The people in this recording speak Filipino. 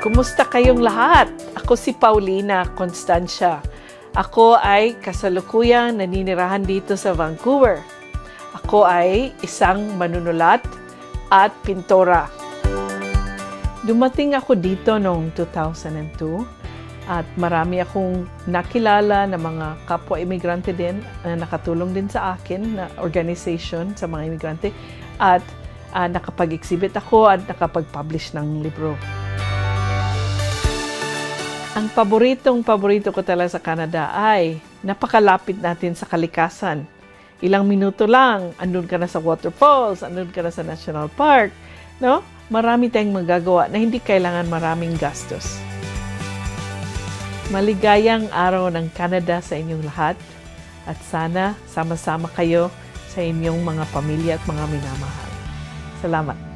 Kumusta kayong lahat? Ako si Paulina Constancia. Ako ay kasalukuyang naninirahan dito sa Vancouver. Ako ay isang manunulat at pintora. Dumating ako dito noong 2002 at marami akong nakilala na mga kapwa-imigrante din na nakatulong din sa akin na organization sa mga imigrante at nakapag-exhibit ako at nakapag-publish ng libro. Ang paborito ko talaga sa Canada ay napakalapit natin sa kalikasan. Ilang minuto lang, andun ka na sa waterfalls, andun ka na sa National Park, no? Marami tayong magagawa na hindi kailangan maraming gastos. Maligayang araw ng Canada sa inyong lahat at sana sama-sama kayo sa inyong mga pamilya at mga minamahal. Salamat.